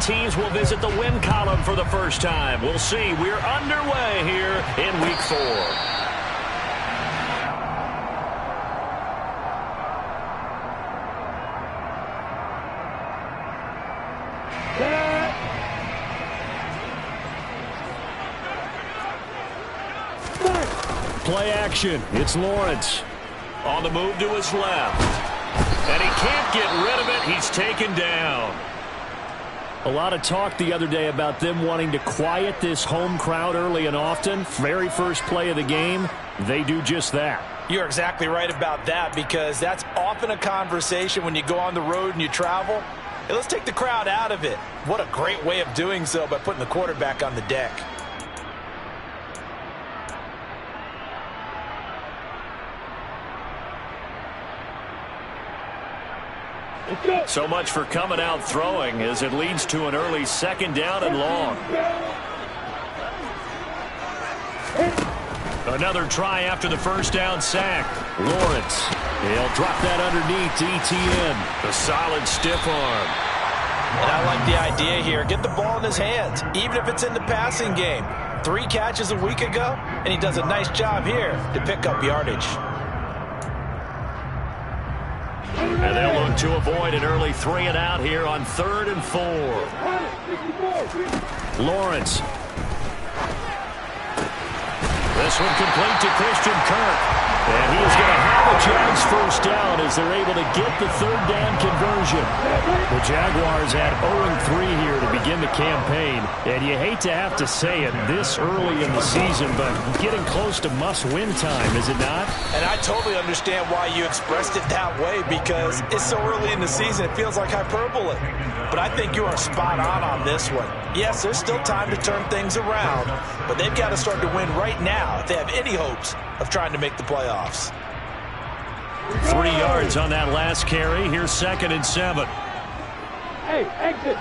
what teams will visit the win column for the first time. We'll see. We're underway here in Week 4. Play action. It's Lawrence. On the move to his left. And he can't get rid of it. He's taken down. A lot of talk the other day about them wanting to quiet this home crowd early and often. Very first play of the game, they do just that. You're exactly right about that, because that's often a conversation when you go on the road and you travel. Hey, let's take the crowd out of it. What a great way of doing so by putting the quarterback on the deck. So much for coming out throwing as it leads to an early 2nd down and long. Another try after the first down sack. Lawrence. He'll drop that underneath to ETN. The solid stiff arm. And I like the idea here. Get the ball in his hands, even if it's in the passing game. 3 catches a week ago, and he does a nice job here to pick up yardage. And they'll look to avoid an early 3 and out here on 3rd and 4. Lawrence. This one complete to Christian Kirk. And he is going to have a Jags first down as they're able to get the 3rd down conversion. The Jaguars had 0-3 here to begin the campaign. And you hate to have to say it this early in the season, but getting close to must-win time, is it not? And I totally understand why you expressed it that way, because it's so early in the season it feels like hyperbole. But I think you are spot on this one. Yes, there's still time to turn things around, but they've got to start to win right now if they have any hopes of trying to make the playoffs. 3 yards on that last carry. Here's 2nd and 7. Hey, exit.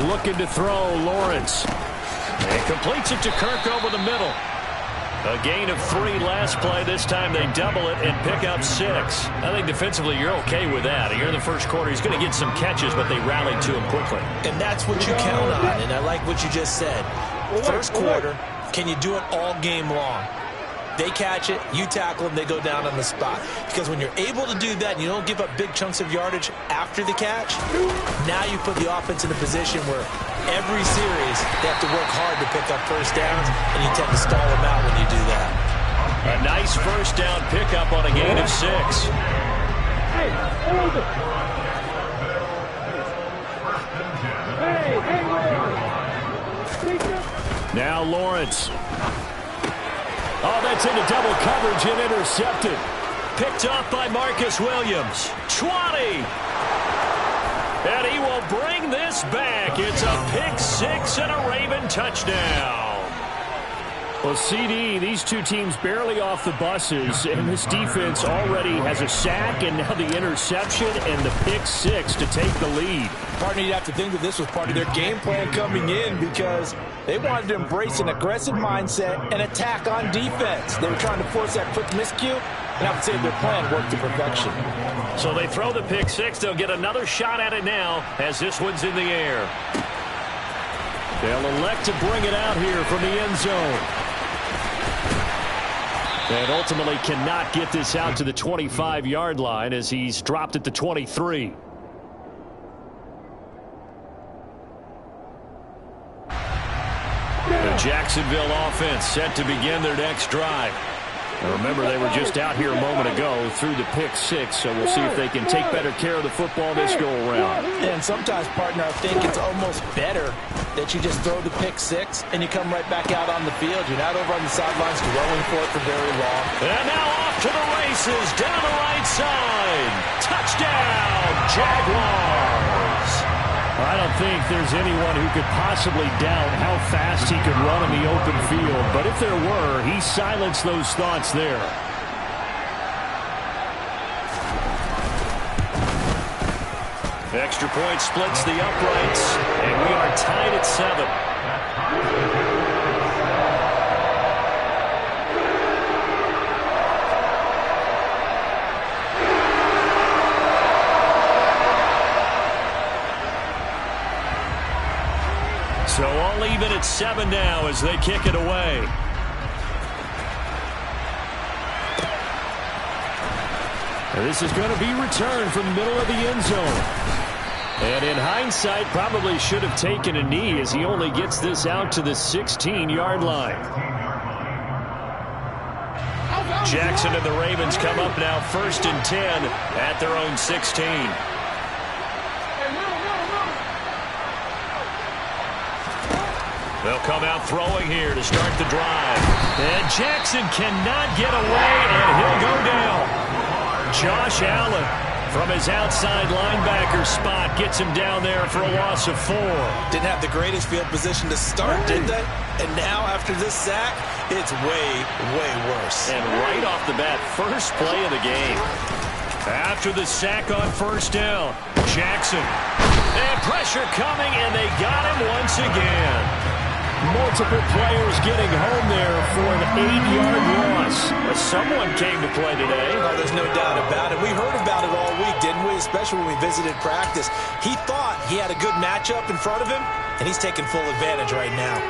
Looking to throw, Lawrence. And completes it to Kirk over the middle. A gain of 3 last play. This time they double it and pick up 6. I think defensively you're okay with that. Here in the first quarter, he's going to get some catches, but they rallied to him quickly. And that's what you count on, and I like what you just said. First quarter, can you do it all game long? They catch it, you tackle them, they go down on the spot. Because when you're able to do that and you don't give up big chunks of yardage after the catch, now you put the offense in a position where every series they have to work hard to pick up first downs, and you tend to stall them out when you do that. A nice first down pickup on a gain of 6. Hey, hold it. Now Lawrence. Oh, that's into double coverage and intercepted. Picked off by Marcus Williams. 20. And he will bring this back. It's a pick 6 and a Raven touchdown. Well, CD, these two teams barely off the buses, and this defense already has a sack and now the interception and the pick 6 to take the lead. Partner, you'd have to think that this was part of their game plan coming in, because they wanted to embrace an aggressive mindset and attack on defense. They were trying to force that quick miscue, and I would say their plan worked to perfection. So they throw the pick 6. They'll get another shot at it now as this one's in the air. They'll elect to bring it out here from the end zone. And ultimately cannot get this out to the 25-yard line as he's dropped at the 23. The Jacksonville offense set to begin their next drive. Now remember, they were just out here a moment ago through the pick 6, so we'll see if they can take better care of the football this go-around. And sometimes, partner, I think it's almost better that you just throw the pick 6 and you come right back out on the field. You're not over on the sidelines dwelling for it for very long. And now off to the races, down the right side. Touchdown, Jaguars. I don't think there's anyone who could possibly doubt how fast he could run in the open field. But if there were, he silenced those thoughts there. Extra point splits the uprights, and we are tied at 7. So all even at 7 now as they kick it away. And this is going to be returned from the middle of the end zone. And in hindsight, probably should have taken a knee as he only gets this out to the 16-yard line. Jackson and the Ravens come up now 1st and 10 at their own 16. They'll come out throwing here to start the drive. And Jackson cannot get away, and he'll go down. Josh Allen from his outside linebacker spot gets him down there for a loss of 4. Didn't have the greatest field position to start, did they? And now after this sack, it's way, way worse. And right off the bat, first play of the game. After the sack on 1st down, Jackson. And pressure coming, and they got him once again. Multiple players getting home there for an 8-yard loss. Someone came to play today. Oh, there's no doubt about it. We heard about it all week, didn't we? Especially when we visited practice. He thought he had a good matchup in front of him, and he's taking full advantage right now.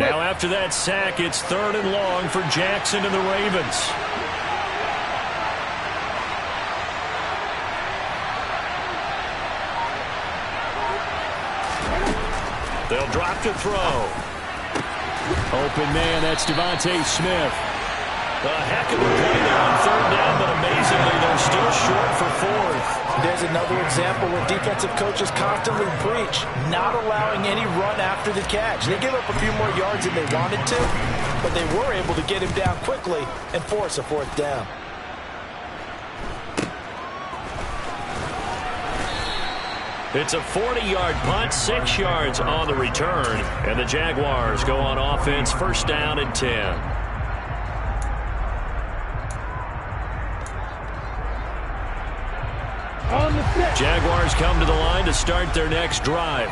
Now after that sack, it's 3rd and long for Jackson and the Ravens. They'll drop to throw. Open man, that's Devontae Smith. A heck of a play there on 3rd down, but amazingly, they're still short for 4th. There's another example where defensive coaches constantly preach, not allowing any run after the catch. They give up a few more yards than they wanted to, but they were able to get him down quickly and force a 4th down. It's a 40-yard punt, 6 yards on the return, and the Jaguars go on offense 1st down and 10. Jaguars come to the line to start their next drive.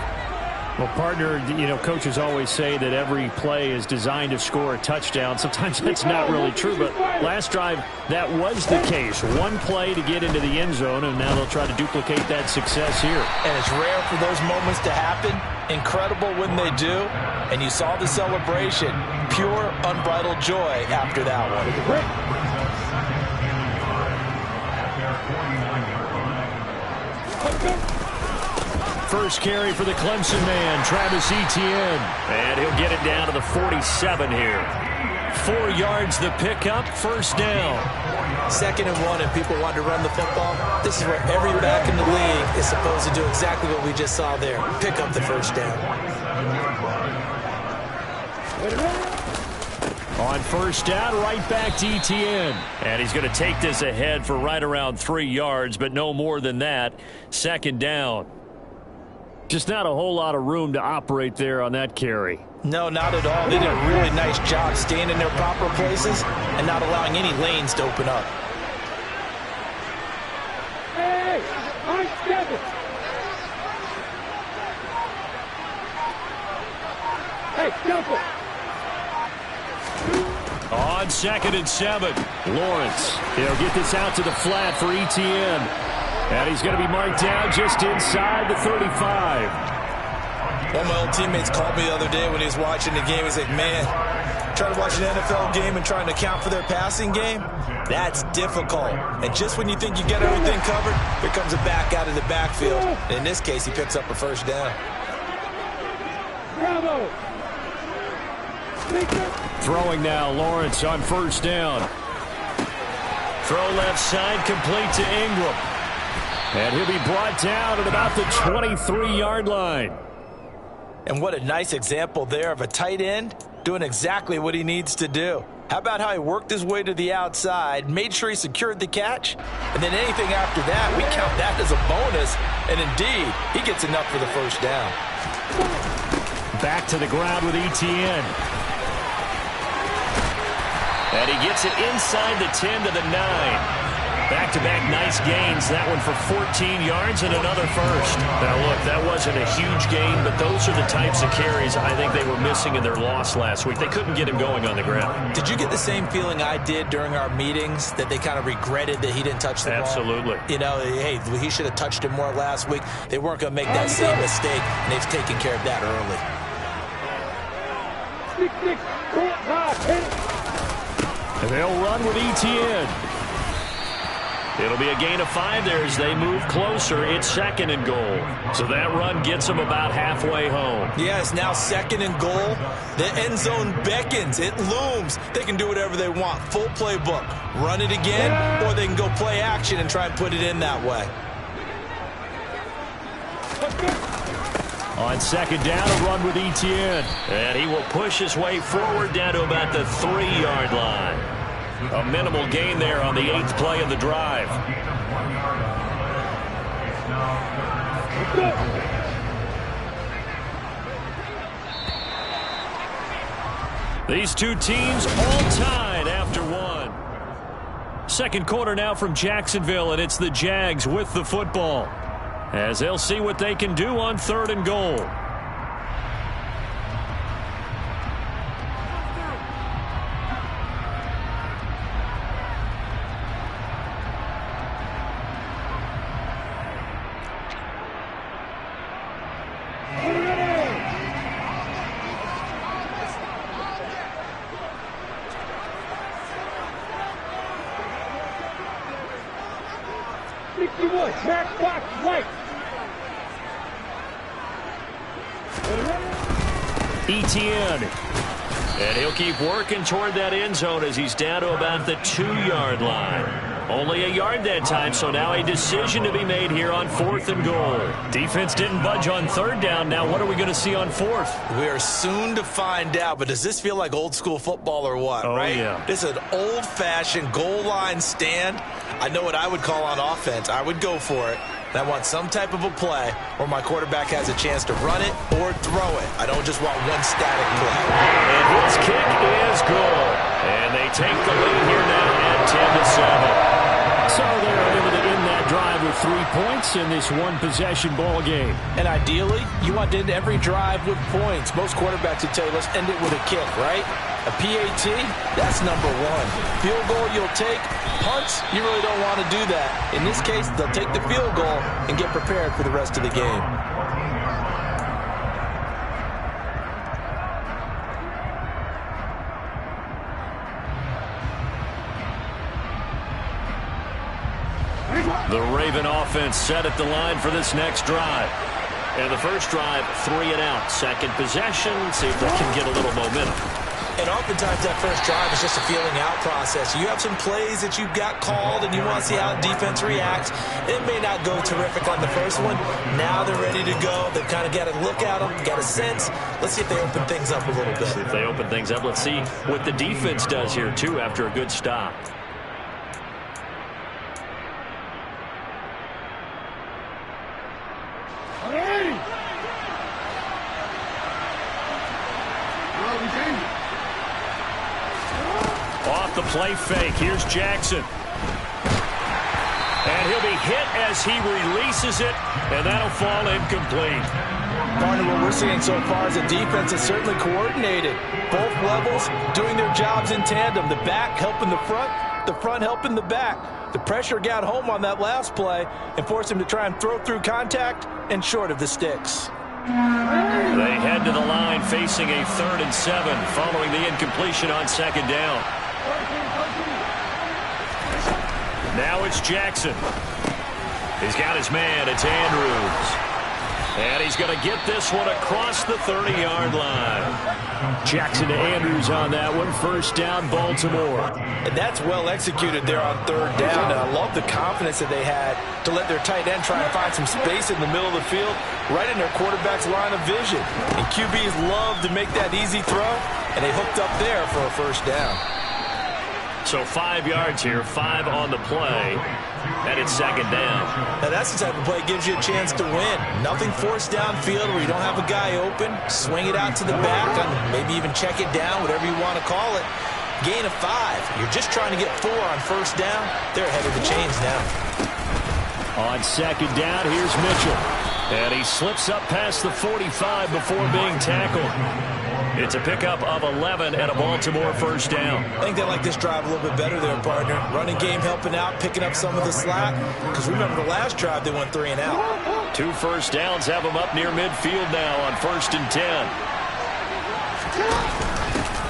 Well, partner, coaches always say that every play is designed to score a touchdown. Sometimes that's not really true, but last drive, that was the case. One play to get into the end zone, and now they'll try to duplicate that success here. And it's rare for those moments to happen. Incredible when they do. And you saw the celebration. Pure, unbridled joy after that one. First carry for the Clemson man, Travis Etienne. And he'll get it down to the 47 here. 4 yards the pickup, 1st down. 2nd and 1, and people want to run the football. This is where every back in the league is supposed to do exactly what we just saw there. Pick up the 1st down. On 1st down, right back to Etienne. And he's going to take this ahead for right around 3 yards, but no more than that. 2nd down. Just not a whole lot of room to operate there on that carry. No, not at all. They did a really nice job staying in their proper places and not allowing any lanes to open up. Hey, on 7. Hey, jump it. On 2nd and 7, Lawrence. He'll get this out to the flat for Etienne. And he's going to be marked down just inside the 35. One of my old teammates called me the other day when he was watching the game. He's like, man, trying to watch an NFL game and trying to account for their passing game, that's difficult. And just when you think you get everything covered, here comes a back out of the backfield. And in this case, he picks up a 1st down. Bravo. Throwing now, Lawrence on 1st down. Throw left side, complete to Ingram. And he'll be brought down at about the 23-yard line. And what a nice example there of a tight end doing exactly what he needs to do. How about how he worked his way to the outside, made sure he secured the catch, and then anything after that, we count that as a bonus. And indeed, he gets enough for the 1st down. Back to the ground with Etienne. And he gets it inside the 10 to the 9. Back-to-back nice gains. That one for 14 yards and another first. Now, look, that wasn't a huge gain, but those are the types of carries I think they were missing in their loss last week. They couldn't get him going on the ground. Did you get the same feeling I did during our meetings, that they kind of regretted that he didn't touch the ball? Absolutely. You know, hey, he should have touched it more last week. They weren't going to make that same mistake, and they've taken care of that early. And they'll run with Etienne. It'll be a gain of 5 there as they move closer. It's 2nd and goal. So that run gets them about halfway home. Yeah, it's now 2nd and goal. The end zone beckons. It looms. They can do whatever they want. Full playbook. Run it again, or they can go play action and try and put it in that way. On 2nd down, a run with Etienne. And he will push his way forward down to about the 3-yard line. A minimal gain there on the 8th play of the drive. These two teams all tied after one. Second quarter now from Jacksonville, and it's the Jags with the football, as they'll see what they can do on 3rd and goal. Etienne. And he'll keep working toward that end zone as he's down to about the 2-yard line. Only a yard that time, so now a decision to be made here on 4th and goal. Defense didn't budge on 3rd down. Now what are we going to see on 4th? We are soon to find out, but does this feel like old school football or what, right? Yeah. This is an old-fashioned goal line stand. I know what I would call on offense. I would go for it. And I want some type of a play where my quarterback has a chance to run it or throw it. I don't just want one static play. And his kick is good. And they take the lead here now at 10-7. So they're able to end that drive with 3 points in this one-possession ball game. And ideally, you want to end every drive with points. Most quarterbacks would tell you, let's end it with a kick, right? A PAT, that's number 1. Field goal you'll take. Punts, you really don't want to do that. In this case, they'll take the field goal and get prepared for the rest of the game. The Raven offense set at the line for this next drive. And the first drive, 3 and out. Second possession, see if they can get a little momentum. And oftentimes that first drive is just a feeling out process. You have some plays that you've got called and you want to see how the defense reacts. It may not go terrific on the first one. Now they're ready to go. They've kind of got to look at them, got a sense. Let's see if they open things up a little bit. See if they open things up. Let's see what the defense does here, too, after a good stop. Off the play fake. Here's Jackson. And he'll be hit as he releases it, and that'll fall incomplete. Partner, what we're seeing so far is the defense is certainly coordinated. Both levels doing their jobs in tandem. The back helping the front helping the back. The pressure got home on that last play and forced him to try and throw through contact and short of the sticks. They head to the line facing a 3rd and 7 following the incompletion on 2nd down. Now it's Jackson. He's got his man. It's Andrews. And he's going to get this one across the 30-yard line. Jackson to Andrews on that one. First down, Baltimore. And that's well executed there on 3rd down. And I love the confidence that they had to let their tight end try and find some space in the middle of the field, right in their quarterback's line of vision. And QBs love to make that easy throw, and they hooked up there for a first down. So 5 yards here, 5 on the play, and it's 2nd down. Now that's the type of play that gives you a chance to win. Nothing forced downfield where you don't have a guy open. Swing it out to the back, and maybe even check it down, whatever you want to call it. Gain of 5. You're just trying to get 4 on first down. They're ahead of the chains now. On second down, here's Mitchell. And he slips up past the 45 before being tackled. It's a pickup of 11 and a Baltimore first down. I think they like this drive a little bit better there, partner. Running game helping out, picking up some of the slack. Because remember the last drive, they went 3 and out. 2 first downs have them up near midfield now on 1st and 10.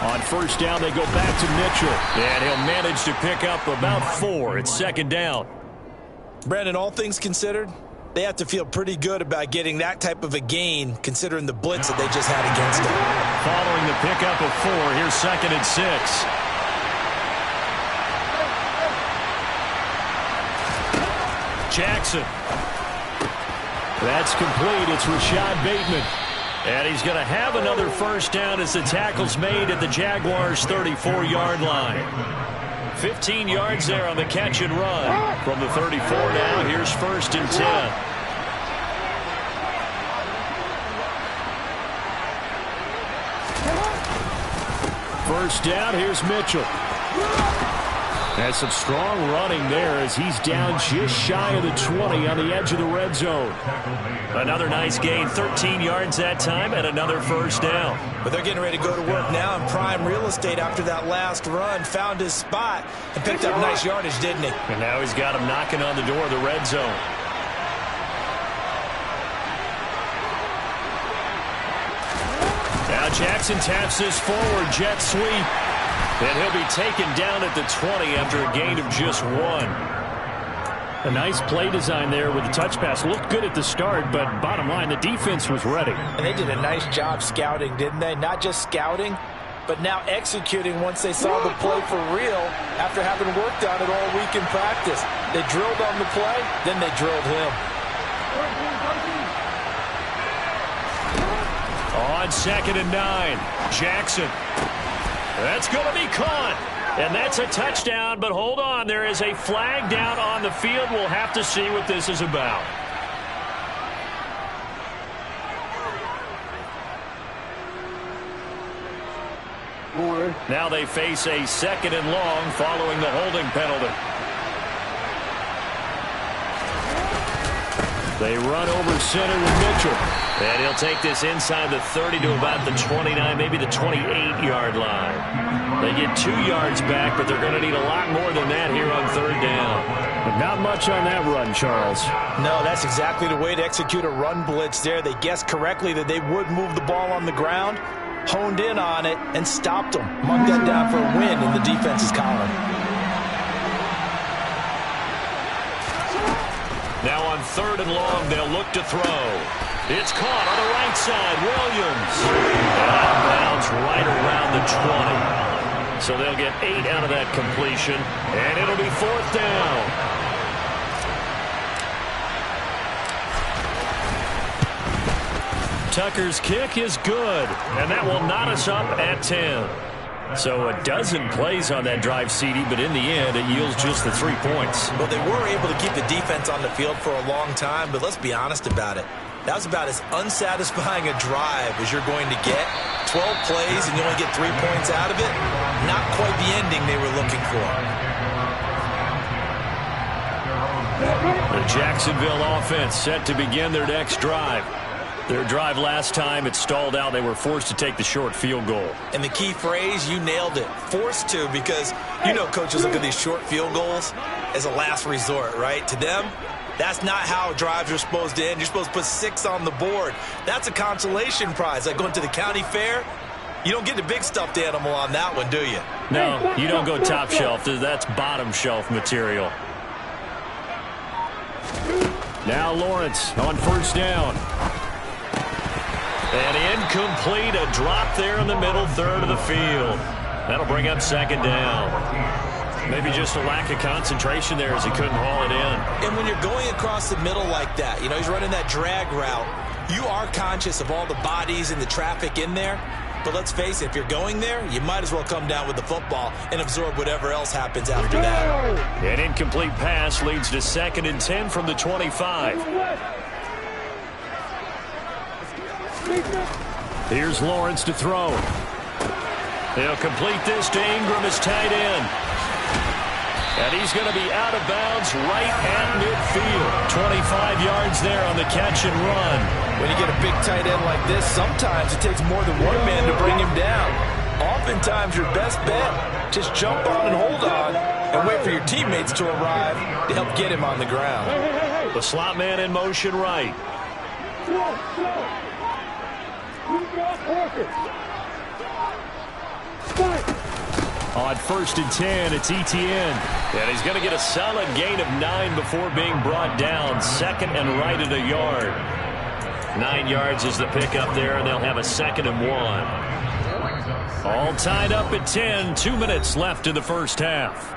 On first down, they go back to Mitchell. And he'll manage to pick up about 4. It's 2nd down. Brandon, all things considered, they have to feel pretty good about getting that type of a gain, considering the blitz that they just had against them. Following the pickup of 4, here's 2nd and 6. Jackson. That's complete. It's Rashad Bateman. And he's going to have another first down as the tackle's made at the Jaguars' 34-yard line. 15 yards there on the catch and run. From the 34 now, here's 1st and 10. First down, here's Mitchell. Has some strong running there as he's down just shy of the 20 on the edge of the red zone. Another nice gain, 13 yards that time, and another first down. But they're getting ready to go to work now in prime real estate after that last run. Found his spot and picked up nice yardage, didn't he? And now he's got him knocking on the door of the red zone. Now Jackson taps this forward jet sweep. And he'll be taken down at the 20 after a gain of just 1. A nice play design there with the touch pass. Looked good at the start, but bottom line, the defense was ready. And they did a nice job scouting, didn't they? Not just scouting, but now executing once they saw the play for real after having worked on it all week in practice. They drilled on the play, then they drilled him. On 2nd and 9, Jackson. That's going to be caught. And that's a touchdown, but hold on. There is a flag down on the field. We'll have to see what this is about. Now they face a 2nd and long following the holding penalty. They run over center with Mitchell. And he'll take this inside the 30 to about the 29, maybe the 28-yard line. They get 2 yards back, but they're going to need a lot more than that here on 3rd down. But not much on that run, Charles. No, that's exactly the way to execute a run blitz there. They guessed correctly that they would move the ball on the ground, honed in on it, and stopped them. Marked that down for a win in the defense's column. Now on 3rd and long, they'll look to throw. It's caught on the right side. Williams. And out of bounds right around the 20. So they'll get 8 out of that completion. And it'll be 4th down. Tucker's kick is good. And that will knot us up at 10. So a dozen plays on that drive, CD, but in the end, it yields just the 3 points. Well, they were able to keep the defense on the field for a long time, but let's be honest about it. That was about as unsatisfying a drive as you're going to get. 12 plays and you only get 3 points out of it. Not quite the ending they were looking for. The Jacksonville offense set to begin their next drive. Their drive last time, it stalled out. They were forced to take the short field goal. And the key phrase, you nailed it. Forced to, because you know coaches look at these short field goals as a last resort, right? To them, that's not how drives are supposed to end. You're supposed to put 6 on the board. That's a consolation prize. Like going to the county fair, you don't get the big stuffed animal on that one, do you? No, you don't go top shelf. That's bottom shelf material. Now Lawrence on 1st down. And incomplete, a drop there in the middle third of the field. That'll bring up 2nd down. Maybe just a lack of concentration there as he couldn't haul it in. And when you're going across the middle like that, you know, he's running that drag route, you are conscious of all the bodies and the traffic in there. But let's face it, if you're going there, you might as well come down with the football and absorb whatever else happens after that. An incomplete pass leads to 2nd and 10 from the 25. Here's Lawrence to throw. He'll complete this to Ingram as tight end. And he's going to be out of bounds right at midfield. 25 yards there on the catch and run. When you get a big tight end like this, sometimes it takes more than one man to bring him down. Oftentimes, your best bet, just jump on and hold on and wait for your teammates to arrive to help get him on the ground. The slot man in motion right. On 1st and 10, it's Etienne. And he's going to get a solid gain of 9 before being brought down. 2nd and right at a yard. 9 yards is the pickup there, and they'll have a 2nd and 1. All tied up at 10. 2 minutes left in the first half.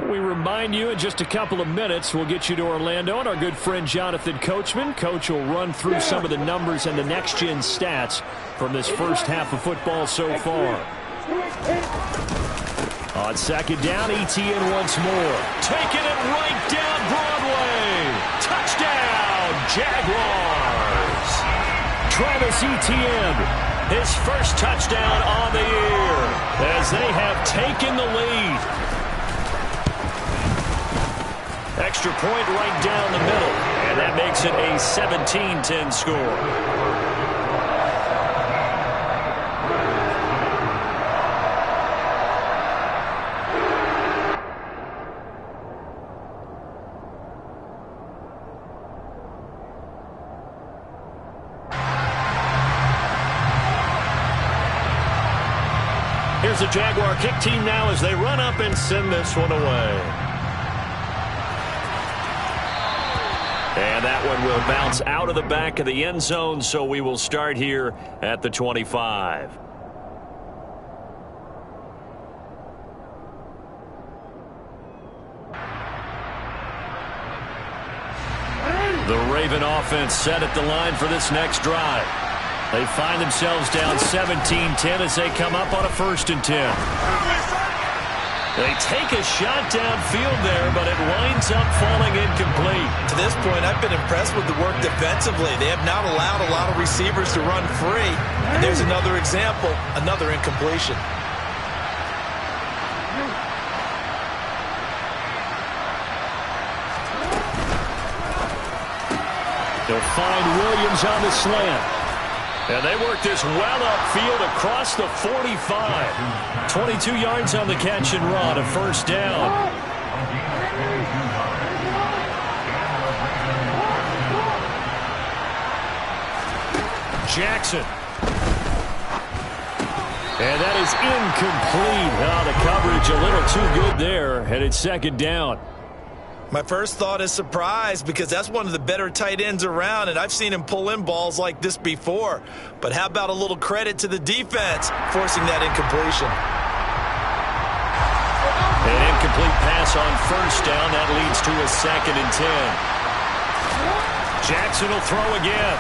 We remind you in just a couple of minutes we'll get you to Orlando and our good friend Jonathan Coachman. Coach will run through some of the numbers and the next-gen stats from this first half of football so far. On 2nd down, Etienne once more. Taking it right down Broadway. Touchdown, Jaguars. Travis Etienne, his first touchdown on the year as they have taken the lead. Extra point right down the middle, and that makes it a 17-10 score. Here's the Jaguar kick team now as they run up and send this one away. And that one will bounce out of the back of the end zone, so we will start here at the 25. The Raven offense set at the line for this next drive. They find themselves down 17-10 as they come up on a 1st and 10. They take a shot downfield there, but it winds up falling incomplete. To this point, I've been impressed with the work defensively. They have not allowed a lot of receivers to run free. And there's another example, another incompletion. They'll find Williams on the slant. And they work this well upfield across the 45. 22 yards on the catch and run, a 1st down. Jackson. And that is incomplete. Oh, the coverage a little too good there, and it's 2nd down. My first thought is surprise because that's one of the better tight ends around, and I've seen him pull in balls like this before. But how about a little credit to the defense forcing that incompletion? An incomplete pass on 1st down. That leads to a 2nd and 10. Jackson will throw again.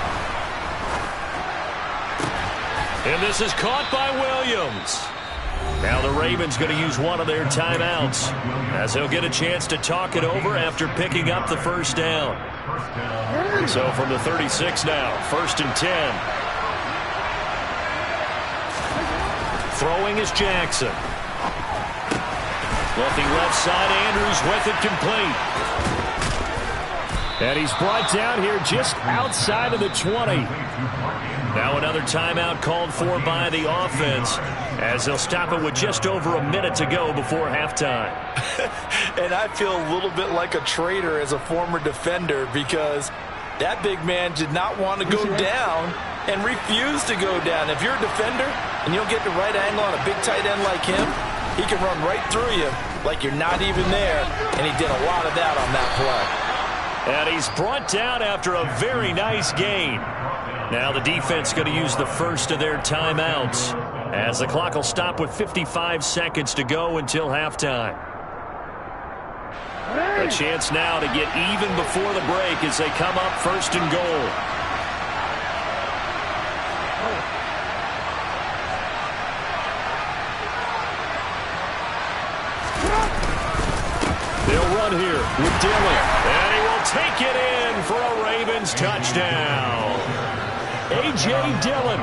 And this is caught by Williams. Now the Ravens going to use one of their timeouts as they'll get a chance to talk it over after picking up the 1st down. So from the 36 now, 1st and 10. Throwing is Jackson. Looking left side, Andrews with it complete. And he's brought down here just outside of the 20. Now another timeout called for by the offense as they'll stop it with just over a minute to go before halftime. And I feel a little bit like a traitor as a former defender because that big man did not want to go down and refused to go down. If you're a defender and you don't get the right angle on a big tight end like him, he can run right through you like you're not even there, and he did a lot of that on that play. And he's brought down after a very nice gain. Now the defense going to use the first of their timeouts as the clock will stop with 55 seconds to go until halftime. A chance now to get even before the break as they come up 1st and goal. They'll run here with Dillon, and he will take it in for a Ravens touchdown. A.J. Dillon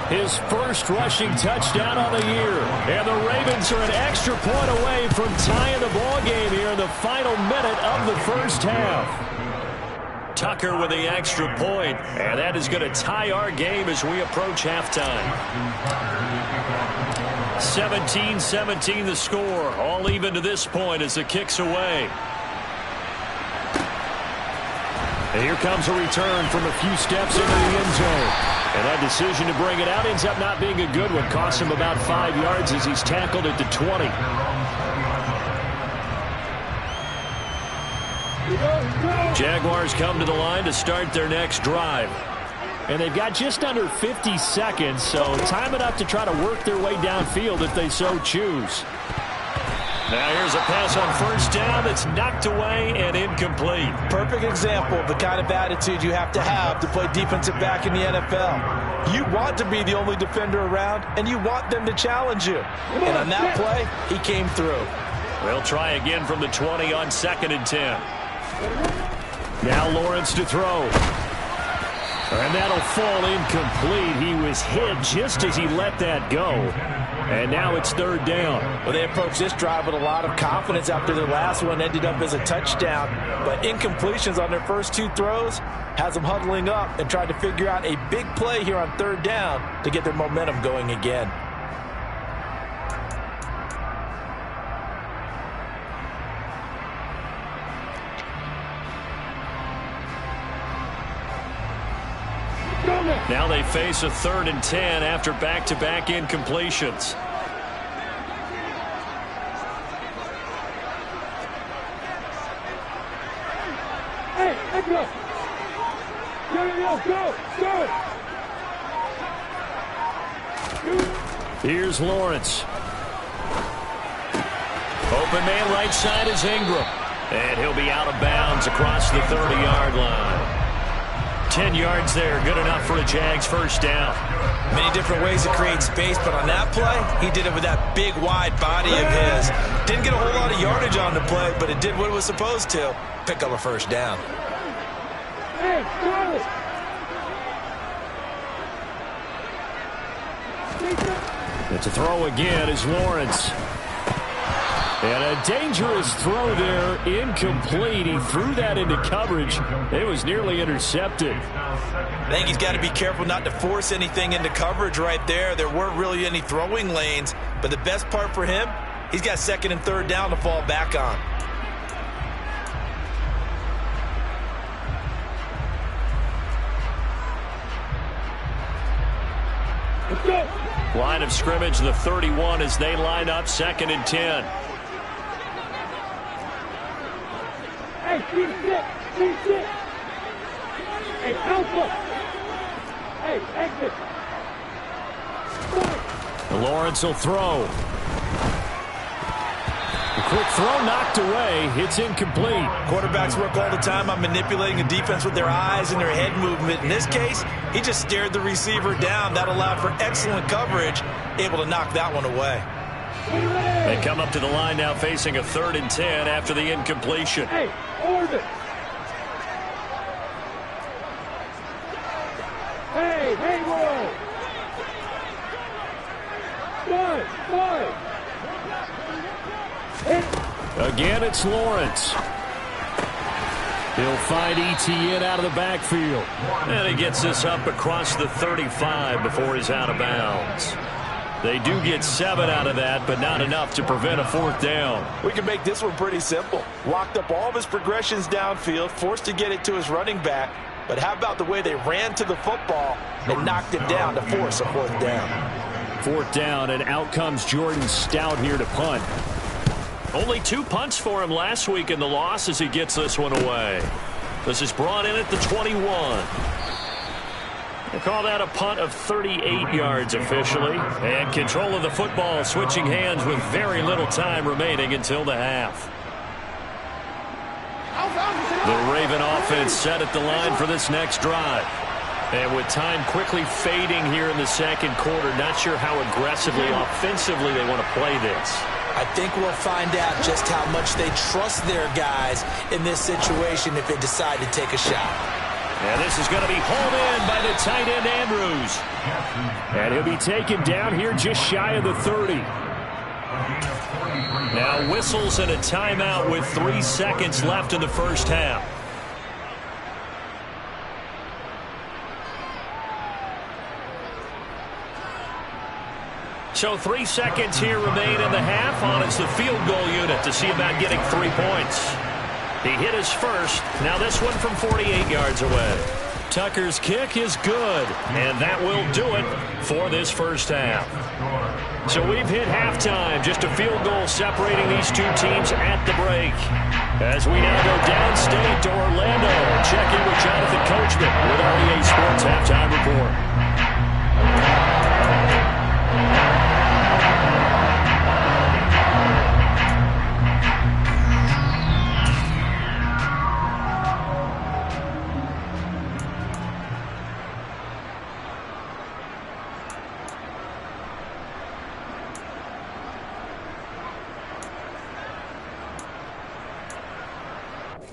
His first rushing touchdown on the year. And the Ravens are an extra point away from tying the ball game here in the final minute of the first half. Tucker with the extra point, and that is going to tie our game as we approach halftime. 17-17 the score, all even to this point as the kick's away. And here comes a return from a few steps into the end zone. And that decision to bring it out ends up not being a good one. Costs him about 5 yards as he's tackled at the 20. Jaguars come to the line to start their next drive. And they've got just under 50 seconds, so time enough to try to work their way downfield if they so choose. Now here's a pass on first down that's knocked away and incomplete. Perfect example of the kind of attitude you have to play defensive back in the NFL. You want to be the only defender around, and you want them to challenge you. And on that play, he came through. They'll try again from the 20 on 2nd and 10. Now Lawrence to throw. And that'll fall incomplete. He was hit just as he let that go. And now it's 3rd down. Well, they approached this drive with a lot of confidence after their last one ended up as a touchdown. But incompletions on their first 2 throws has them huddling up and trying to figure out a big play here on 3rd down to get their momentum going again. Now they face a 3rd and 10 after back-to-back incompletions. Hey, let's go. Go. Here's Lawrence. Open man right side is Ingram. And he'll be out of bounds across the 30-yard line. 10 yards there, good enough for a Jags first down. Many different ways to create space, but on that play, he did it with that big, wide body of his. Didn't get a whole lot of yardage on the play, but it did what it was supposed to. Pick up a first down. Hey, Charlie. It's a throw again is Lawrence. And a dangerous throw there, incomplete. He threw that into coverage. It was nearly intercepted. I think he's got to be careful not to force anything into coverage right there. There weren't really any throwing lanes, but the best part for him, he's got 2nd and 3rd down to fall back on. Let's go. Line of scrimmage, the 31 as they line up 2nd and 10. Hey, C6. Hey, Alpha. Hey, exit. Lawrence will throw. A quick throw knocked away. It's incomplete. Quarterbacks work all the time on manipulating a defense with their eyes and their head movement. In this case, he just stared the receiver down. That allowed for excellent coverage, able to knock that one away. They come up to the line now facing a 3rd and 10 after the incompletion. Hey, orbit. Hey, roll. Five. Again, it's Lawrence. He'll find ETN out of the backfield. And he gets this up across the 35 before he's out of bounds. They do get 7 out of that, but not enough to prevent a 4th down. We can make this one pretty simple. Locked up all of his progressions downfield, forced to get it to his running back. But how about the way they ran to the football and knocked him down to force a 4th down? 4th down, and out comes Jordan Stout here to punt. Only 2 punts for him last week in the loss as he gets this one away. This is brought in at the 21. We'll call that a punt of 38 yards officially. And control of the football switching hands with very little time remaining until the half. The Raven offense set at the line for this next drive. And with time quickly fading here in the 2nd quarter, not sure how aggressively, offensively they want to play this. I think we'll find out just how much they trust their guys in this situation if they decide to take a shot. And this is going to be hauled in by the tight end, Andrews. And he'll be taken down here just shy of the 30. Now whistles and a timeout with 3 seconds left in the first half. So 3 seconds here remain in the half. On it's the field goal unit to see about getting 3 points. He hit his first. Now this one from 48 yards away. Tucker's kick is good, and that will do it for this first half. So we've hit halftime, just a field goal separating these two teams at the break. As we now go downstate to Orlando, check in with Jonathan Coachman with our EA Sports Halftime Report.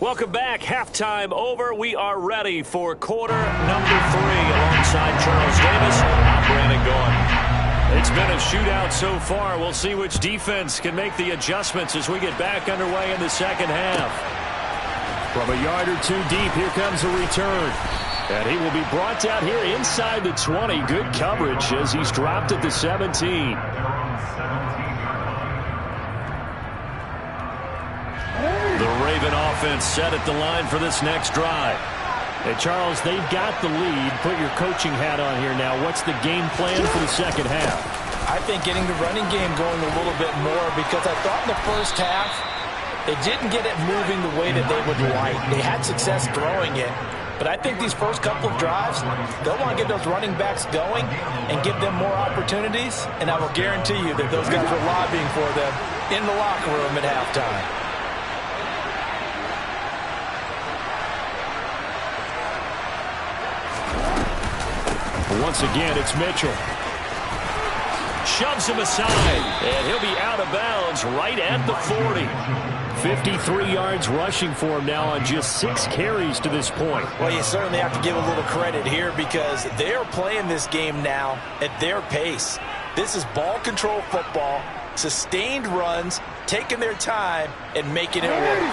Welcome back. Halftime over. We are ready for quarter number 3 alongside Charles Davis. I'm Brandon Gordon. It's been a shootout so far. We'll see which defense can make the adjustments as we get back underway in the second half. From a yard or two deep, here comes a return. And he will be brought down here inside the 20. Good coverage as he's dropped at the 17. The Raven offense set at the line for this next drive. Hey, Charles, they've got the lead. Put your coaching hat on here now. What's the game plan for the second half? I think getting the running game going a little bit more, because I thought in the first half they didn't get it moving the way that they would like. They had success throwing it, but I think these first couple of drives, they'll want to get those running backs going and give them more opportunities, and I will guarantee you that those guys were lobbying for them in the locker room at halftime. Once again, it's Mitchell. Shoves him aside, and he'll be out of bounds right at the 40. 53 yards rushing for him now on just 6 carries to this point. Well, you certainly have to give a little credit here because they're playing this game now at their pace. This is ball control football, sustained runs, taking their time, and making it work.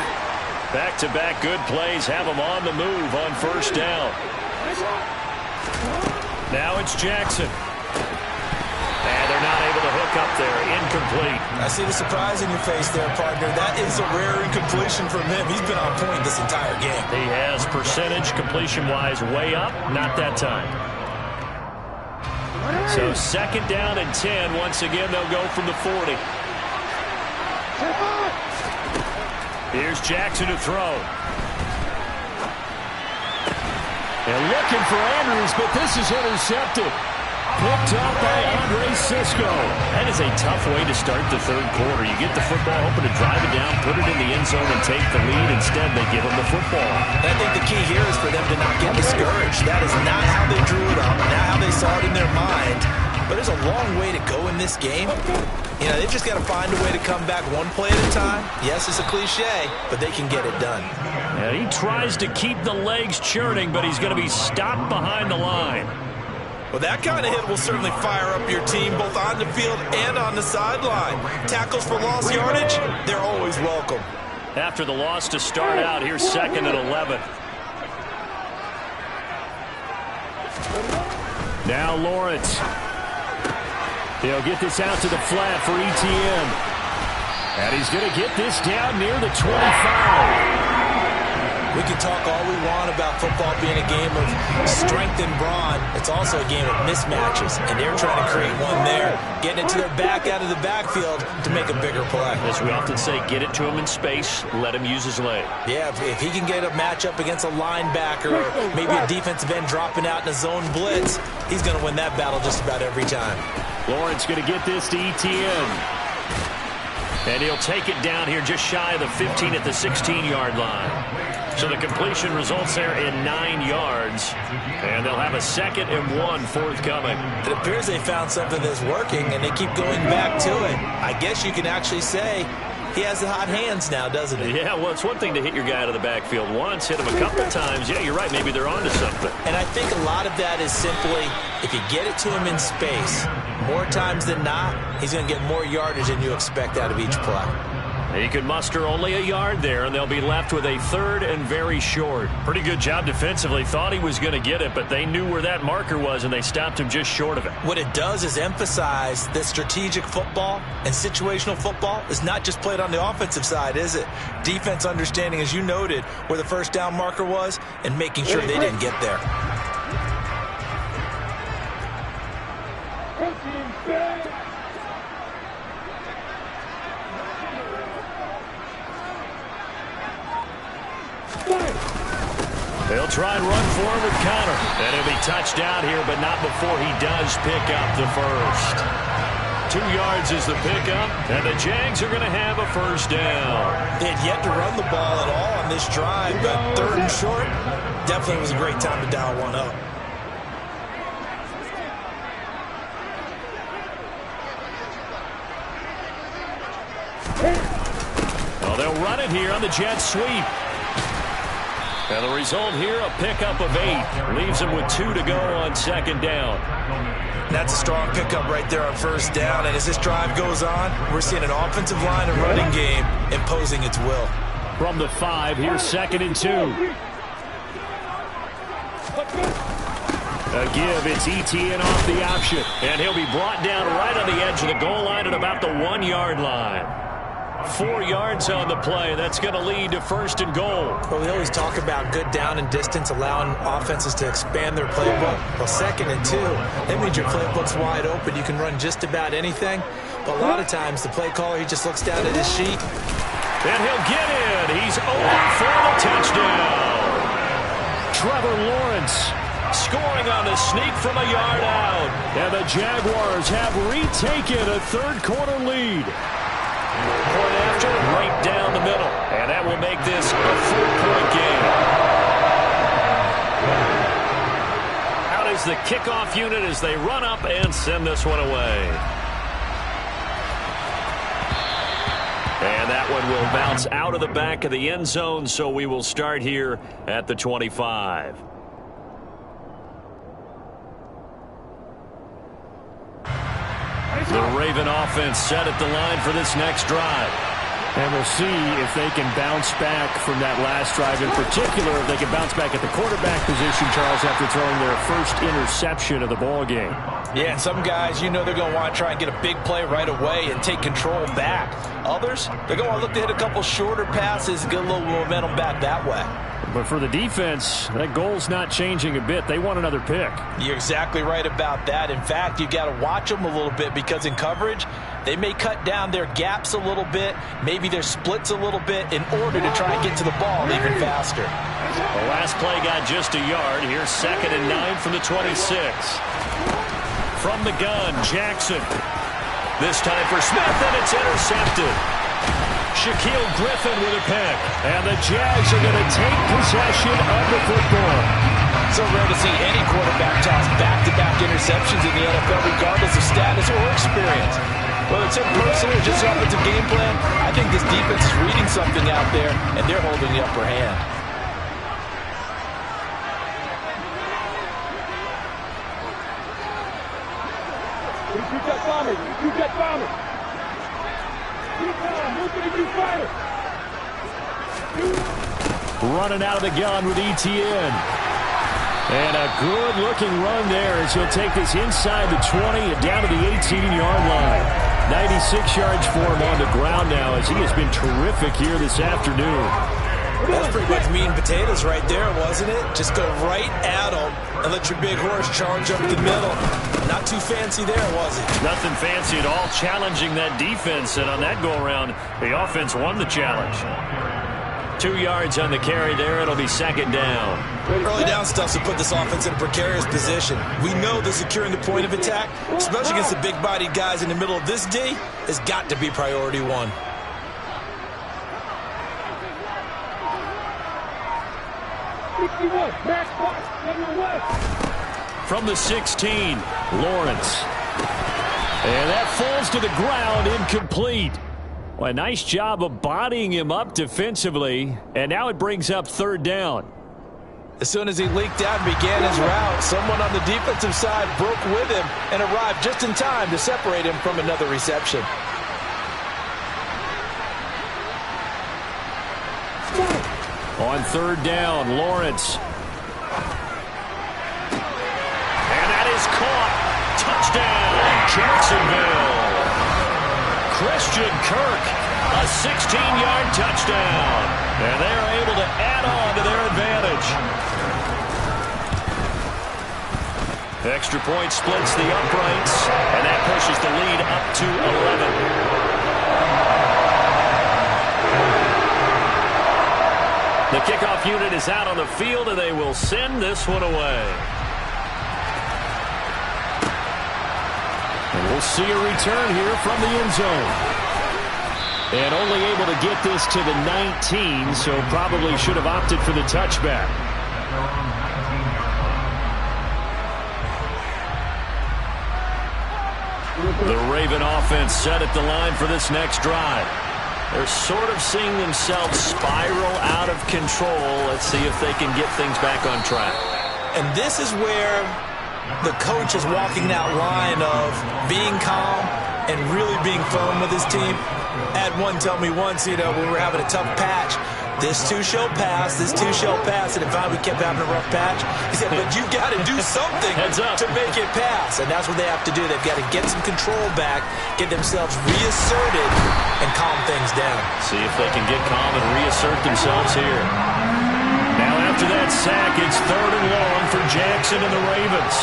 Back-to-back good plays have them on the move on first down. Now it's Jackson. And they're not able to hook up there. Incomplete. I see the surprise in your face there, partner. That is a rare incompletion from him. He's been on point this entire game. He has percentage completion-wise way up. Not that time. So second down and 10. Once again, they'll go from the 40. Here's Jackson to throw. And looking for Andrews, but this is intercepted. Picked up by Andre Sisco. That is a tough way to start the third quarter. You get the football, hoping to drive it down, put it in the end zone, and take the lead. Instead, they give them the football. I think the key here is for them to not get discouraged. That is not how they drew it up, not how they saw it in their mind. But there's a long way to go in this game. You know, they've just got to find a way to come back one play at a time. Yes, it's a cliche, but they can get it done. And he tries to keep the legs churning, but he's going to be stopped behind the line. Well, that kind of hit will certainly fire up your team, both on the field and on the sideline. Tackles for lost yardage, they're always welcome. After the loss to start out, here's second and 11. Now Lawrence. He'll get this out to the flat for ETN. And he's going to get this down near the 25. We can talk all we want about football being a game of strength and brawn. It's also a game of mismatches, and they're trying to create one there, getting it to their back out of the backfield to make a bigger play. As we often say, get it to him in space, let him use his leg. Yeah, if he can get a matchup against a linebacker or maybe a defensive end dropping out in a zone blitz, he's going to win that battle just about every time. Lawrence going to get this to ETN. And he'll take it down here just shy of the 15 at the 16-yard line. So the completion results there in 9 yards. And they'll have a 2nd and 1 forthcoming. It appears they found something that's working, and they keep going back to it. I guess you can actually say He has the hot hands now, doesn't he? Yeah, well, it's one thing to hit your guy out of the backfield once, hit him a couple times. Yeah, you're right. Maybe they're onto something. And I think a lot of that is simply, if you get it to him in space, more times than not, he's going to get more yardage than you expect out of each play. He could muster only a yard there, and they'll be left with a 3rd and very short. Pretty good job defensively. Thought he was going to get it, but they knew where that marker was, and they stopped him just short of it. What it does is emphasize that strategic football and situational football is not just played on the offensive side, is it? Defense understanding, as you noted, where the first down marker was and making sure they didn't get there. They'll try and run for him with Connor. And he'll be touched down here, but not before he does pick up the first. 2 yards is the pickup, and the Jags are going to have a first down. They had yet to run the ball at all on this drive, but 3rd and short definitely was a great time to dial one up. Well, they'll run it here on the jet sweep. And the result here, a pickup of 8. Leaves them with 2 to go on 2nd down. That's a strong pickup right there on 1st down. And as this drive goes on, we're seeing an offensive line and running game imposing its will. From the 5, here's 2nd and 2. A give, it's ETN off the option. And he'll be brought down right on the edge of the goal line at about the 1-yard line. 4 yards on the play. That's going to lead to 1st and goal. Well, we always talk about good down and distance, allowing offenses to expand their playbook. Well, 2nd and 2, that means your playbook's wide open. You can run just about anything. But a lot of times, the play caller, he just looks down at his sheet. And he'll get in. He's over for the touchdown. Trevor Lawrence scoring on the sneak from a yard out. And the Jaguars have retaken a 3rd quarter lead. Point after, right down the middle. And that will make this a 4-point game. Out is the kickoff unit as they run up and send this one away. And that one will bounce out of the back of the end zone, so we will start here at the 25. The Raven offense set at the line for this next drive. And we'll see if they can bounce back from that last drive. In particular, if they can bounce back at the quarterback position, Charles, after throwing their first interception of the ball game. Yeah, and some guys, you know they're going to want to try and get a big play right away and take control back. Others, they're going to want to look to hit a couple shorter passes and get a little momentum back that way. But for the defense, that goal's not changing a bit. They want another pick. You're exactly right about that. In fact, you've got to watch them a little bit because in coverage, they may cut down their gaps a little bit, maybe their splits a little bit in order to try and get to the ball even faster. The last play got just a yard. Here's 2nd and 9 from the 26. From the gun, Jackson. This time for Smith, and it's intercepted. Shaquille Griffin with a pick. And the Jags are going to take possession of the football. So rare to see any quarterback toss back-to-back interceptions in the NFL, regardless of status or experience. Whether it's in person or just offensive game plan, I think this defense is reading something out there, and they're holding the upper hand. You got bombers. You got bombers. Running out of the gun with ETN. And a good-looking run there as he'll take this inside the 20 and down to the 18-yard line. 96 yards for him on the ground now as he has been terrific here this afternoon. That's pretty much meat and potatoes right there, wasn't it? Just go right at him and let your big horse charge up the middle. Not too fancy there, was it? Nothing fancy at all, challenging that defense. And on that go-around, the offense won the challenge. 2 yards on the carry there. It'll be 2nd down. Early down stuff to put this offense in a precarious position. We know that securing the point of attack, especially against the big-bodied guys in the middle of this D, has got to be priority one. From the 16, Lawrence. And that falls to the ground, incomplete. Well, a nice job of bodying him up defensively, and now it brings up third down. As soon as he leaked out and began his route, someone on the defensive side broke with him and arrived just in time to separate him from another reception. On third down, Lawrence. And that is caught. Touchdown, Jacksonville. Christian Kirk, a 16-yard touchdown. And they are able to add on to their advantage. Extra point splits the uprights, and that pushes the lead up to 11. The kickoff unit is out on the field, and they will send this one away. And we'll see a return here from the end zone. And only able to get this to the 19, so probably should have opted for the touchback. The Raven offense set at the line for this next drive. They're sort of seeing themselves spiral out of control. Let's see if they can get things back on track. And this is where the coach is walking that line of being calm and really being firm with his team. Had one tell me once, when we were having a tough patch, this too shall pass, this too shall pass, and if we kept having a rough patch, he said, but you've got to do something to make it pass, and that's what they have to do. They've got to get some control back, get themselves reasserted, and calm things down. See if they can get calm and reassert themselves here. Now after that sack, it's third and long for Jackson and the Ravens.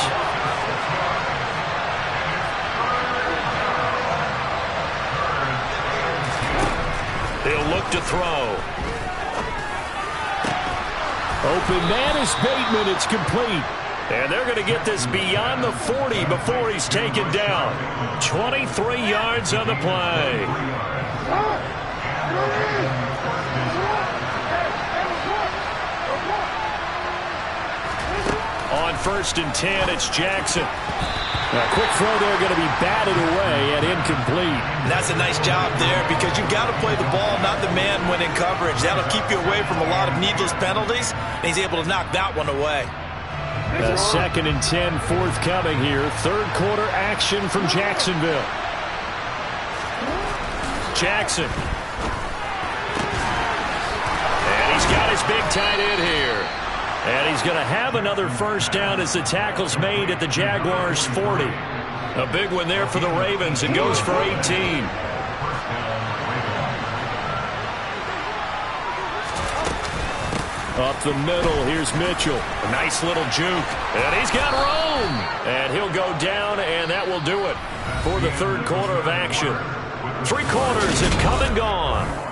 He'll look to throw. Open man is Bateman. It's complete. And they're going to get this beyond the 40 before he's taken down. 23 yards on the play. On 1st and 10, it's Jackson. A quick throw there going to be batted away and incomplete. And that's a nice job there because you've got to play the ball, not the man when in coverage. That'll keep you away from a lot of needless penalties, and he's able to knock that one away. A 2nd and 10 forthcoming here. Third quarter action from Jacksonville. Jackson. And he's got his big tight end here. And he's going to have another first down as the tackle's made at the Jaguars' 40. A big one there for the Ravens. It goes for 18. Up the middle, here's Mitchell. A nice little juke. And he's got room. And he'll go down, and that will do it for the third quarter of action. 3 quarters have come and gone.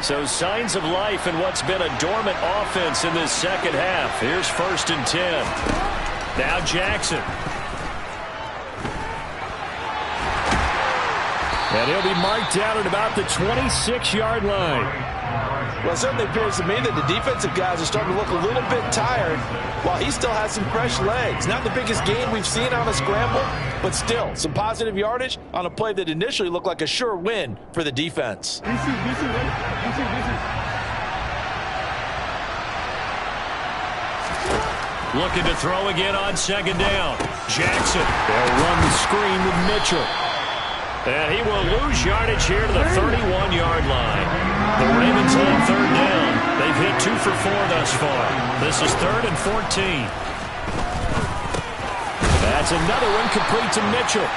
So signs of life in what's been a dormant offense in this second half. Here's 1st and 10. Now Jackson. And he'll be marked down at about the 26-yard line. Well, it certainly appears to me that the defensive guys are starting to look a little bit tired while he still has some fresh legs. Not the biggest gain we've seen on a scramble, but still some positive yardage on a play that initially looked like a sure win for the defense. Looking to throw again on 2nd down. Jackson. They'll run the screen with Mitchell. And he will lose yardage here to the 31-yard line. The Ravens on 3rd down. They've hit 2 for 4 thus far. This is 3rd and 14. That's another one complete to Mitchell.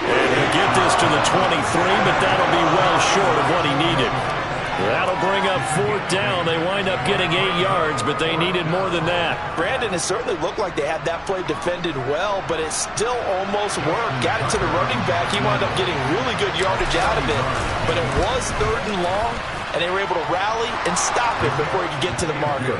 And he'll get this to the 23, but that'll be well short of what he needed. That'll bring up 4th down. They wind up getting 8 yards, but they needed more than that. Brandon, it certainly looked like they had that play defended well, but it still almost worked. Got it to the running back. He wound up getting really good yardage out of it, but it was 3rd and long, and they were able to rally and stop it before he could get to the marker.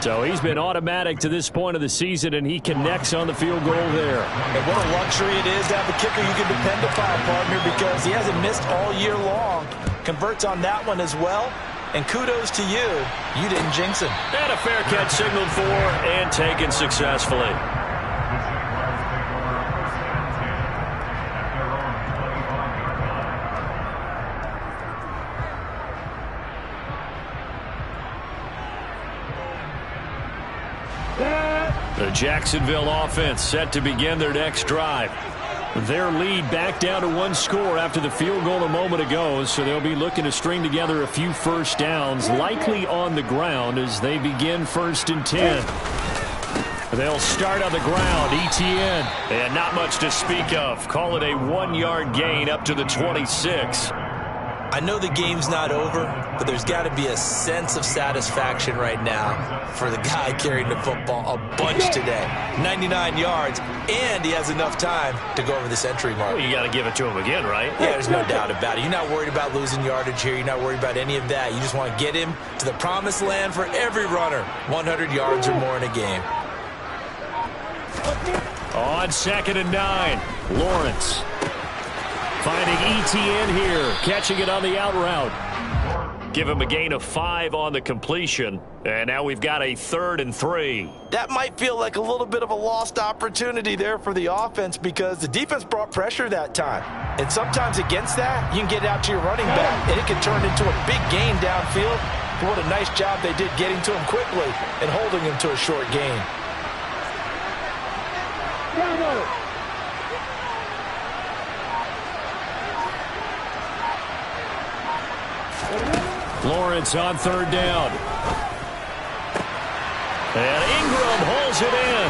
So he's been automatic to this point of the season, and he connects on the field goal there. And what a luxury it is to have a kicker you can depend upon, partner, because he hasn't missed all year long. converts on that one as well. And kudos to you. You didn't jinx him. And a fair catch signaled for and taken successfully. The Jacksonville offense set to begin their next drive. Their lead back down to 1 score after the field goal a moment ago, so they'll be looking to string together a few first downs, likely on the ground as they begin 1st and 10. They'll start on the ground. ETN. And not much to speak of. Call it a 1-yard gain up to the 26. I know the game's not over, but there's got to be a sense of satisfaction right now for the guy carrying the football a bunch today. 99 yards, and he has enough time to go over the century mark. Well, you got to give it to him again, right? Yeah, there's no doubt about it. You're not worried about losing yardage here. You're not worried about any of that. You just want to get him to the promised land for every runner. 100 yards or more in a game. On 2nd and 9, Lawrence. Finding ETN here, catching it on the out route. Give him a gain of 5 on the completion. And now we've got a 3rd and 3. That might feel like a little bit of a lost opportunity there for the offense because the defense brought pressure that time. And sometimes against that, you can get out to your running back, and it can turn into a big gain downfield. But what a nice job they did getting to him quickly and holding him to a short gain. Lawrence on 3rd down. And Ingram holds it in.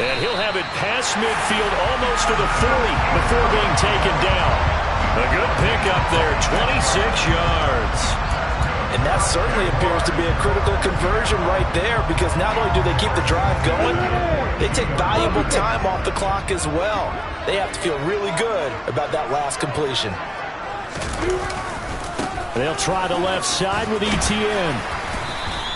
And he'll have it past midfield almost to the 40 before being taken down. A good pickup there, 26 yards. And that certainly appears to be a critical conversion right there because not only do they keep the drive going, they take valuable time off the clock as well. They have to feel really good about that last completion. They'll try the left side with ETN.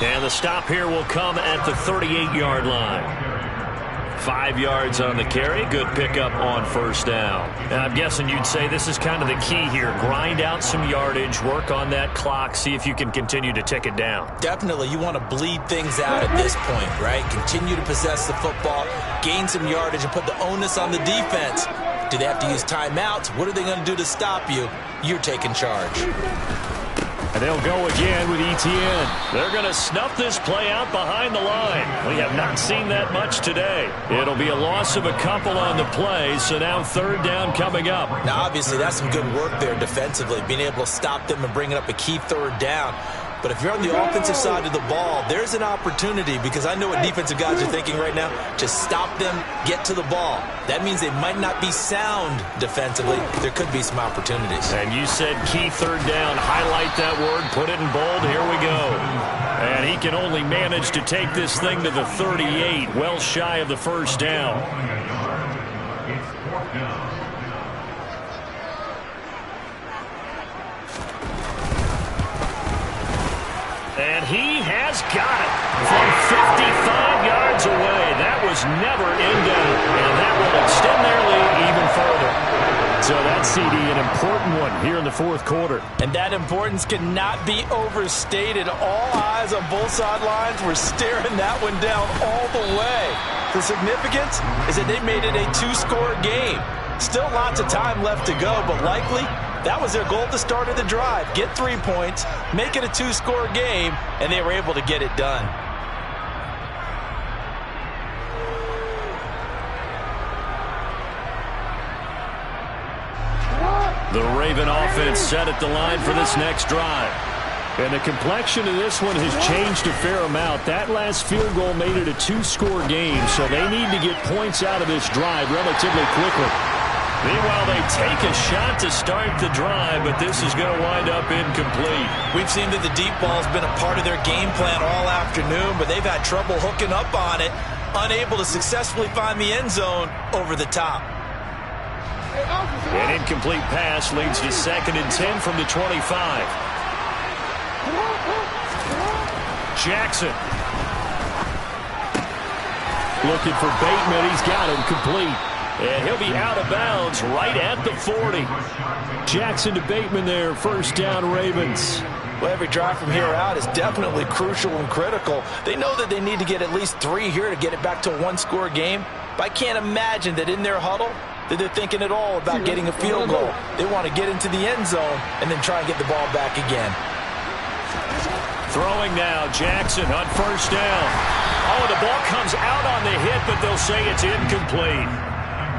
And the stop here will come at the 38-yard line. 5 yards on the carry. Good pickup on 1st down. And I'm guessing you'd say this is kind of the key here. Grind out some yardage, work on that clock, see if you can continue to tick it down. Definitely. You want to bleed things out at this point, right? Continue to possess the football, gain some yardage, and put the onus on the defense. Do they have to use timeouts? What are they going to do to stop you? You're taking charge. And they'll go again with ETN. They're going to snuff this play out behind the line. We have not seen that much today. It'll be a loss of a couple on the play, so now 3rd down coming up. Now, obviously, that's some good work there defensively, being able to stop them and bringing up a key 3rd down. But if you're on the offensive side of the ball, there's an opportunity because I know what defensive guys are thinking right now. Just stop them, get to the ball. That means they might not be sound defensively. There could be some opportunities. And you said key 3rd down. Highlight that word. Put it in bold. Here we go. And he can only manage to take this thing to the 38, well shy of the 1st down. And he has got it from 55 yards away. That was never in doubt. And that will extend their lead even further. So that CD, an important one here in the 4th quarter. And that importance cannot be overstated. All eyes on both sidelines were staring that one down all the way. The significance is that they made it a 2-score game. Still lots of time left to go, but likely that was their goal at the start of the drive. Get 3 points, make it a 2-score game, and they were able to get it done. The Raven offense set at the line for this next drive. And the complexion of this one has changed a fair amount. That last field goal made it a 2-score game, so they need to get points out of this drive relatively quickly. Meanwhile, they take a shot to start the drive, but this is going to wind up incomplete. We've seen that the deep ball's been a part of their game plan all afternoon, but they've had trouble hooking up on it, unable to successfully find the end zone over the top. An incomplete pass leads to 2nd and 10 from the 25. Jackson. Looking for Bateman. He's got him complete. And he'll be out of bounds right at the 40. Jackson to Bateman there, first down Ravens. Well, every drive from here out is definitely crucial and critical. They know that they need to get at least 3 here to get it back to a one-score game. But I can't imagine that in their huddle that they're thinking at all about getting a field goal. They want to get into the end zone and then try and get the ball back again. Throwing now, Jackson on first down. Oh, the ball comes out on the hit, but they'll say it's incomplete.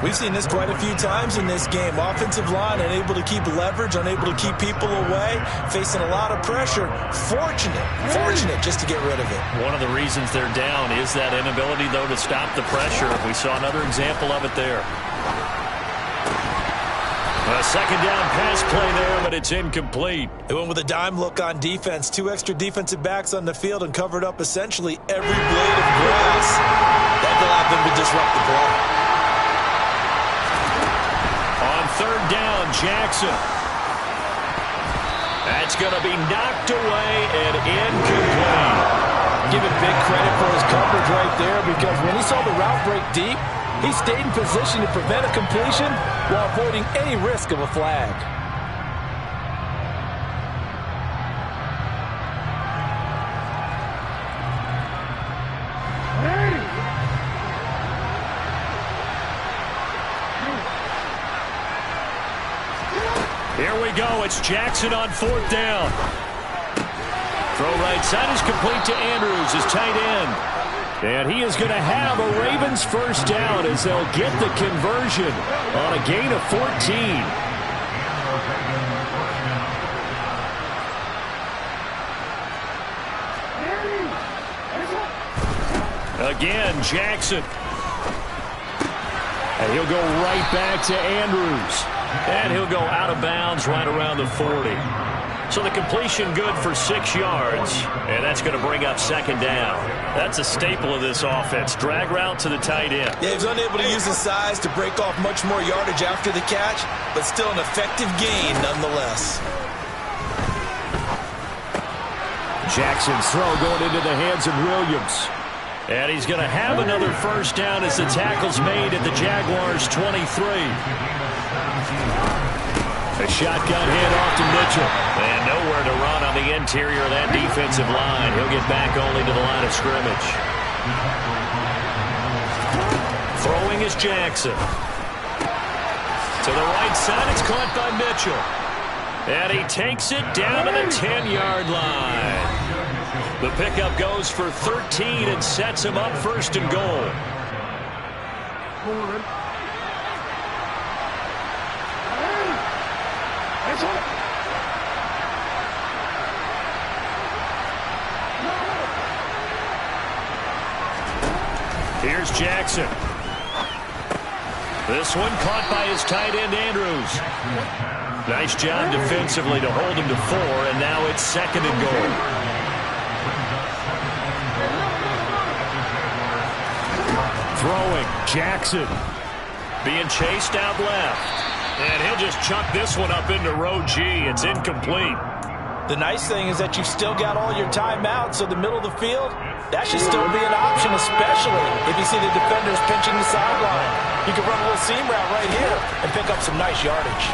We've seen this quite a few times in this game. Offensive line unable to keep leverage, unable to keep people away, facing a lot of pressure. Fortunate just to get rid of it. One of the reasons they're down is that inability, though, to stop the pressure. We saw another example of it there. A second down pass play there, but it's incomplete. They went with a dime look on defense. 2 extra defensive backs on the field and covered up essentially every blade of grass. That allowed them to disrupt the play. On third down, Jackson. That's going to be knocked away and incomplete. Give him big credit for his coverage right there, because when he saw the route break deep, he stayed in position to prevent a completion while avoiding any risk of a flag. Here we go. It's Jackson on fourth down. Throw right side is complete to Andrews, his tight end. And he is going to have a Ravens first down as they'll get the conversion on a gain of 14. Again, Jackson. And he'll go right back to Andrews. And he'll go out of bounds right around the 40. So the completion good for 6 yards, and that's going to bring up second down. That's a staple of this offense. Drag route to the tight end. Yeah, he was unable to use his size to break off much more yardage after the catch, but still an effective gain nonetheless. Jackson's throw going into the hands of Williams. And he's going to have another first down as the tackle's made at the Jaguars' 23. A shotgun handoff to Mitchell. And nowhere to run on the interior of that defensive line. He'll get back only to the line of scrimmage. Throwing is Jackson. To the right side, it's caught by Mitchell. And he takes it down to the 10-yard line. The pickup goes for 13 and sets him up first and goal. Here's Jackson. This one caught by his tight end, Andrews. Nice job defensively to hold him to 4, and now it's second and goal. Throwing, Jackson. Being chased out left. And he'll just chuck this one up into row G. It's incomplete. The nice thing is that you've still got all your timeouts, so the middle of the field, that should still be an option, especially if you see the defenders pinching the sideline. You can run a little seam route right here and pick up some nice yardage.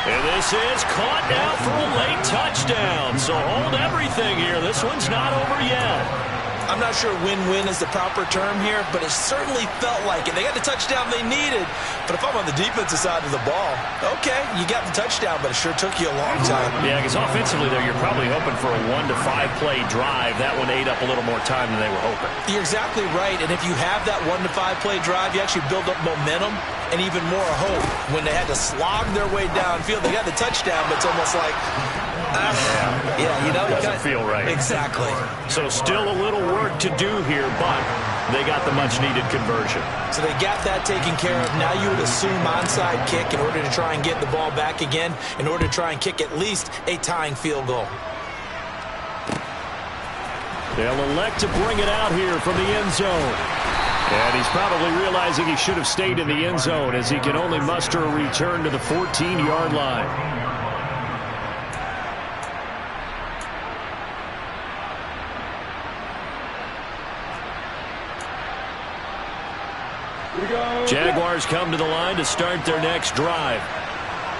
And this is caught now for a late touchdown. So hold everything here. This one's not over yet. I'm not sure win-win is the proper term here, but it certainly felt like it. They got the touchdown they needed, but if I'm on the defensive side of the ball, okay, you got the touchdown, but it sure took you a long time. Yeah, because offensively there, you're probably hoping for a 1 to 5 play drive. That one ate up a little more time than they were hoping. You're exactly right, and if you have that 1 to 5 play drive, you actually build up momentum and even more hope. When they had to slog their way downfield, they got the touchdown, but it's almost like, yeah, you know, it doesn't feel right. Exactly. So still a little work to do here, but they got the much-needed conversion. So they got that taken care of. Now you would assume onside kick in order to try and get the ball back again, in order to try and kick at least a tying field goal. They'll elect to bring it out here from the end zone. And he's probably realizing he should have stayed in the end zone as he can only muster a return to the 14-yard line. Jaguars come to the line to start their next drive.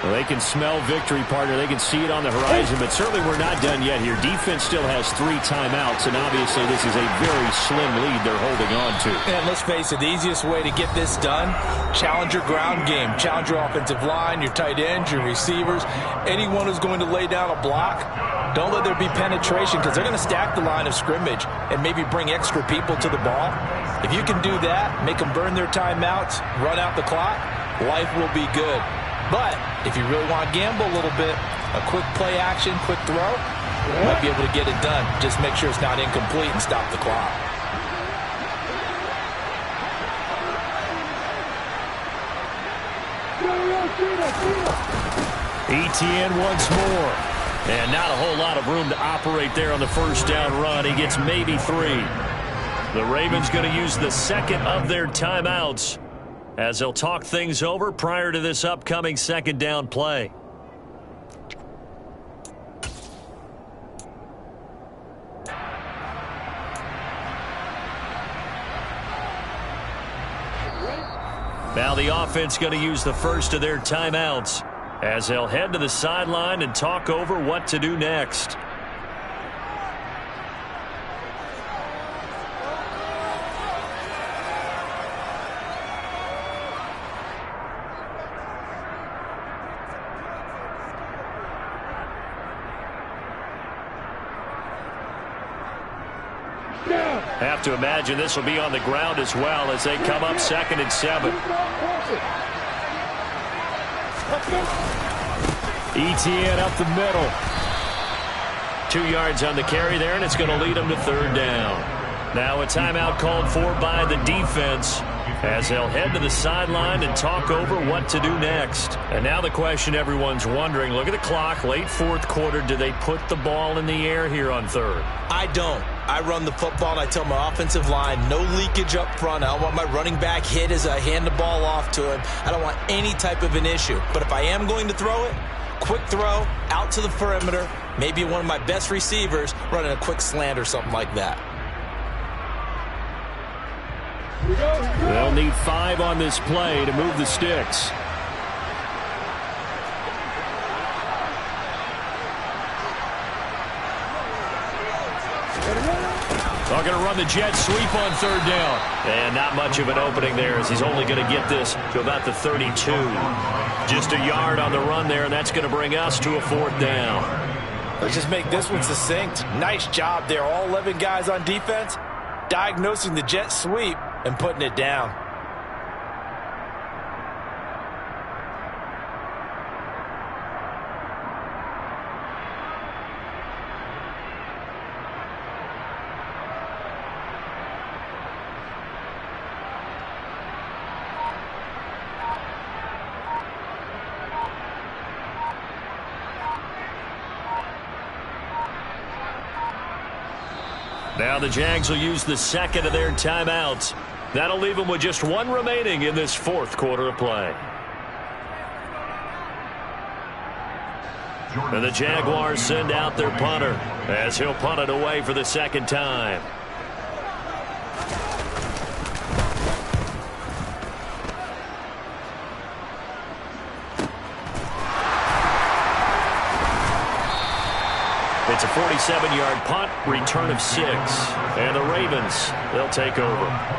Well, they can smell victory, partner. They can see it on the horizon, but certainly we're not done yet here. Defense still has 3 timeouts, and obviously this is a very slim lead they're holding on to. And let's face it, the easiest way to get this done, challenge your ground game. Challenge your offensive line, your tight ends, your receivers, anyone who's going to lay down a block. Don't let there be penetration because they're going to stack the line of scrimmage and maybe bring extra people to the ball. If you can do that, make them burn their timeouts, run out the clock, life will be good. But if you really want to gamble a little bit, a quick play action, quick throw, you might be able to get it done. Just make sure it's not incomplete and stop the clock. ETN once more. And not a whole lot of room to operate there on the first down run. He gets maybe 3. The Ravens going to use the second of their timeouts as they'll talk things over prior to this upcoming second down play. Now the offense going to use the first of their timeouts as they'll head to the sideline and talk over what to do next. Have to imagine this will be on the ground as well as they come up 2nd and 7. ETN up the middle. 2 yards on the carry there, and it's going to lead them to 3rd down. Now a timeout called for by the defense as they'll head to the sideline and talk over what to do next. And now the question everyone's wondering, look at the clock, late 4th quarter, do they put the ball in the air here on 3rd? I don't. I run the football, and I tell my offensive line, no leakage up front. I don't want my running back hit as I hand the ball off to him. I don't want any type of an issue. But if I am going to throw it, quick throw, out to the perimeter, maybe one of my best receivers running a quick slant or something like that. They'll need 5 on this play to move the sticks. They're going to run the jet sweep on 3rd down. And not much of an opening there as he's only going to get this to about the 32. Just a yard on the run there, and that's going to bring us to a 4th down. Let's just make this one succinct. Nice job there. All 11 guys on defense diagnosing the jet sweep and putting it down. Now the Jags will use the second of their timeouts. That'll leave them with just 1 remaining in this 4th quarter of play. And the Jaguars send out their punter as he'll punt it away for the 2nd time. It's a 47-yard punt, return of 6. And the Ravens, they'll take over.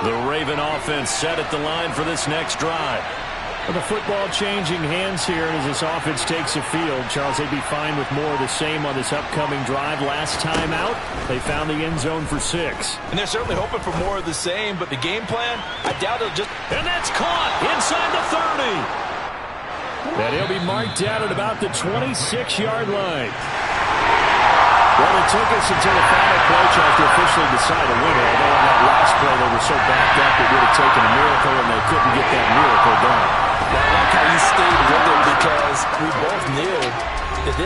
The Raven offense set at the line for this next drive. Well, the football changing hands here as this offense takes the field. Charles, they'd be fine with more of the same on this upcoming drive. Last time out, they found the end zone for 6. And they're certainly hoping for more of the same, but the game plan, I doubt it'll just... And that's caught inside the 30. And he'll be marked down at about the 26-yard line. Well, it took us until the final play, Charles, to officially decide a winner. Although on that last play, they were so backed up, it would have taken a miracle